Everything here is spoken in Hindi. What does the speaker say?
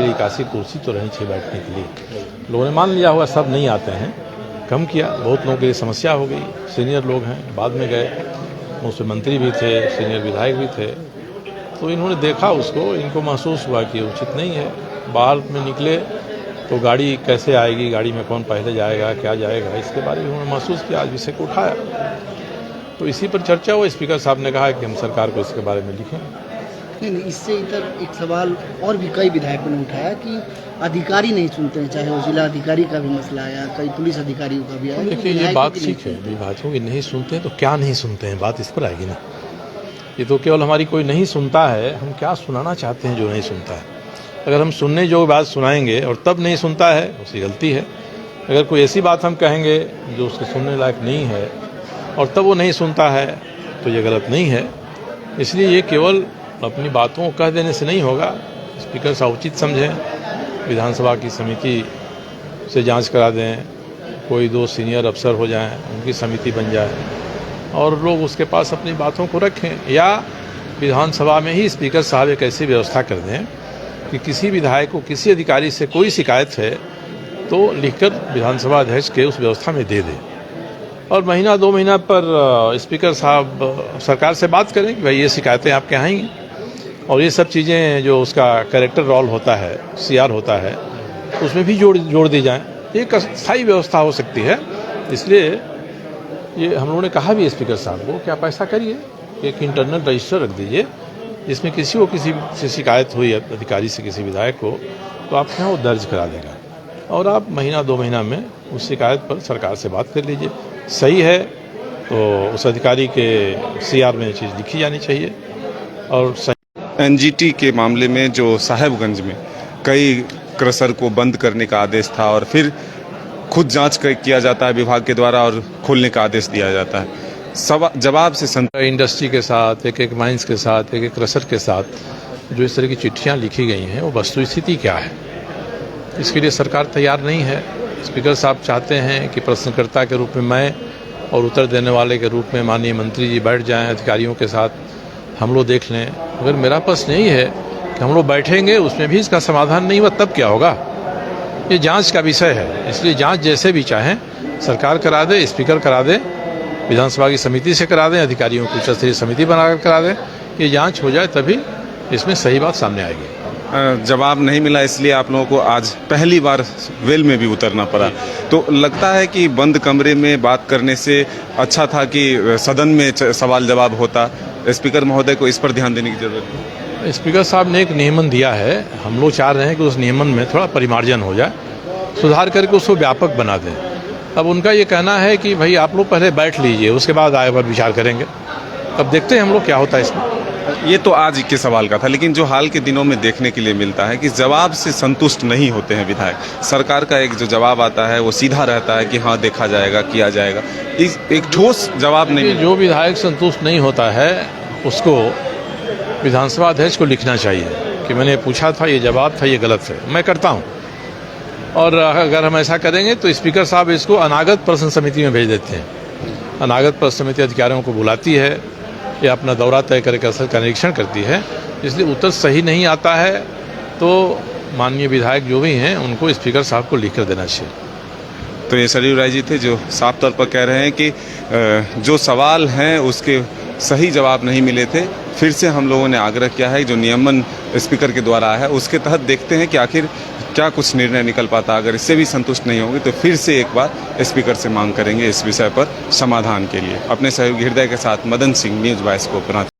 लिए 81 कुर्सी तो रही 6 बैठने के लिए। लोगों ने मान लिया होगा सब नहीं आते हैं, कम किया। बहुत लोगों के लिए समस्या हो गई, सीनियर लोग हैं बाद में गए, उसमें मंत्री भी थे, सीनियर विधायक भी थे, तो इन्होंने देखा उसको, इनको महसूस हुआ कि उचित नहीं है। बाहर में निकले तो गाड़ी कैसे आएगी, गाड़ी में कौन पहले जाएगा, क्या जाएगा, इसके बारे में उन्होंने महसूस किया, आज विषय को उठाया। तो इसी पर चर्चा हुई। स्पीकर साहब ने कहा कि हम सरकार को इसके बारे में लिखें। नहीं, इससे इधर एक सवाल और भी कई विधायकों ने उठाया कि अधिकारी नहीं सुनते हैं, चाहे वो जिला अधिकारी का भी मसला आया, कई पुलिस अधिकारियों का भी आया। देखिए ये बात ठीक है, विभागों की नहीं सुनते हैं तो क्या नहीं सुनते हैं, बात इस पर आएगी ना। ये तो केवल हमारी कोई नहीं सुनता है, हम क्या सुनाना चाहते हैं जो नहीं सुनता है। अगर हम सुनने जो बात सुनाएंगे और तब नहीं सुनता है, उसकी गलती है। अगर कोई ऐसी बात हम कहेंगे जो उसके सुनने लायक नहीं है और तब वो नहीं सुनता है, तो ये गलत नहीं है। इसलिए ये केवल अपनी बातों को कह देने से नहीं होगा। स्पीकर साहब उचित समझें, विधानसभा की समिति से जांच करा दें, कोई 2 सीनियर अफसर हो जाएं, उनकी समिति बन जाए और लोग उसके पास अपनी बातों को रखें, या विधानसभा में ही स्पीकर साहब एक ऐसी व्यवस्था कर दें कि किसी विधायक को किसी अधिकारी से कोई शिकायत है तो लिखकर विधानसभा अध्यक्ष के उस व्यवस्था में दे दें, और महीना 2 महीना पर स्पीकर साहब सरकार से बात करें कि भाई ये शिकायतें आपके आएंगी, और ये सब चीज़ें जो उसका कैरेक्टर रोल होता है, CR होता है, उसमें भी जोड़ दी जाएँ। एक स्थायी व्यवस्था हो सकती है। इसलिए ये हम लोगों ने कहा भी स्पीकर साहब को कि आप ऐसा करिए, एक इंटरनल रजिस्टर रख दीजिए जिसमें किसी को किसी से शिकायत हुई अधिकारी से, किसी विधायक को, तो आपके यहाँ वो दर्ज करा देगा, और आप महीना 2 महीना में उस शिकायत पर सरकार से बात कर लीजिए। सही है तो उस अधिकारी के CR में चीज़ लिखी जानी चाहिए। और NGT के मामले में जो साहेबगंज में कई क्रशर को बंद करने का आदेश था और फिर खुद जांच किया जाता है विभाग के द्वारा और खोलने का आदेश दिया जाता है, जवाब से इंडस्ट्री के साथ, एक माइंस के साथ, एक क्रशर के साथ जो इस तरह की चिट्ठियाँ लिखी गई हैं, वो वस्तु स्थिति क्या है, इसके लिए सरकार तैयार नहीं है। स्पीकर साहब चाहते हैं कि प्रश्नकर्ता के रूप में मैं और उत्तर देने वाले के रूप में माननीय मंत्री जी बैठ जाएं, अधिकारियों के साथ हम लोग देख लें। अगर मेरा प्रश्न यही है कि हम लोग बैठेंगे, उसमें भी इसका समाधान नहीं हुआ तब क्या होगा। ये जांच का विषय है, इसलिए जांच जैसे भी चाहें सरकार करा दे, स्पीकर करा दे, विधानसभा की समिति से करा दें, अधिकारियों की उच्च स्तरीय समिति बनाकर करा दें। ये जाँच हो जाए तभी इसमें सही बात सामने आएगी। जवाब नहीं मिला, इसलिए आप लोगों को आज पहली बार वेल में भी उतरना पड़ा। तो लगता है कि बंद कमरे में बात करने से अच्छा था कि सदन में सवाल जवाब होता। स्पीकर महोदय को इस पर ध्यान देने की जरूरत है। स्पीकर साहब ने एक नियमन दिया है, हम लोग चाह रहे हैं कि उस नियमन में थोड़ा परिमार्जन हो जाए, सुधार करके उसको व्यापक बना दें। अब उनका ये कहना है कि भाई आप लोग पहले बैठ लीजिए, उसके बाद आगे पर विचार करेंगे। अब देखते हैं हम लोग क्या होता है इसमें। ये तो आज के सवाल का था, लेकिन जो हाल के दिनों में देखने के लिए मिलता है कि जवाब से संतुष्ट नहीं होते हैं विधायक। सरकार का एक जो जवाब आता है वो सीधा रहता है कि हाँ देखा जाएगा, किया जाएगा, एक ठोस जवाब नहीं। जो विधायक संतुष्ट नहीं होता है उसको विधानसभा अध्यक्ष को लिखना चाहिए कि मैंने पूछा था, ये जवाब था, ये गलत है, मैं करता हूँ। और अगर हम ऐसा करेंगे तो स्पीकर साहब इसको अनागत प्रश्न समिति में भेज देते हैं। अनागत प्रश्न समिति अधिकारियों को बुलाती है या अपना दौरा तय करके असर का निरीक्षण करती है। इसलिए उत्तर सही नहीं आता है तो माननीय विधायक जो भी हैं उनको स्पीकर साहब को लिख कर देना चाहिए। तो ये सरयू राय जी थे जो साफ तौर पर कह रहे हैं कि जो सवाल हैं उसके सही जवाब नहीं मिले थे। फिर से हम लोगों ने आग्रह किया है जो नियमन स्पीकर के द्वारा है उसके तहत देखते हैं कि आखिर क्या कुछ निर्णय निकल पाता। अगर इससे भी संतुष्ट नहीं होंगे तो फिर से एक बार स्पीकर से मांग करेंगे इस विषय पर समाधान के लिए। अपने सहयोगी हृदय के साथ मदन सिंह, न्यूज़ 22 को